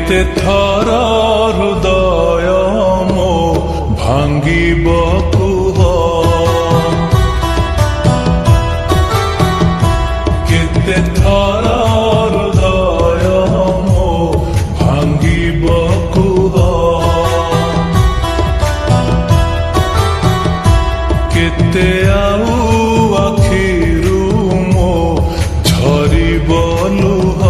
କେତେ ଥର ହୃଦୟ ମୋ ଭାଙ୍ଗିବ କୁହ, କେତେ ଥର ହୃଦୟ ମୋ ଭାଙ୍ଗିବ କୁହ, କେତେ ଆଉ ଆଖିରୁ ମୋ ଝରିବ ଲୁହ,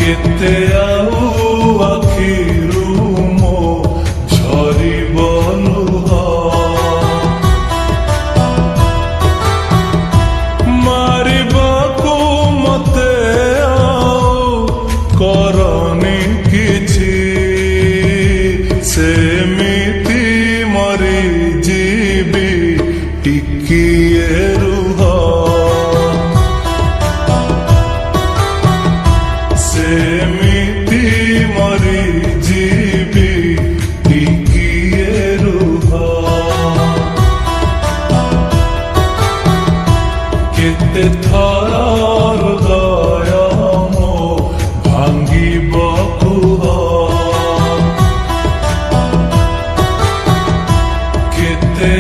କେତେ ଆଉ ଆଖିରୁ ମୋ ଝରିବ ଲୁହ, ମାରିବାକୁ ମତେ ଆଉ କରନି କିଛି, ସେମିତି ମରିଯିବି ଟିକିଏ ରୁହ, ସେମିତି ମରିଯିବି ଟିକିଏ ରୁହ, କେତେ ଥର ହୃଦୟ ମୋ ଭାଙ୍ଗିବ କୁହ, କେତେ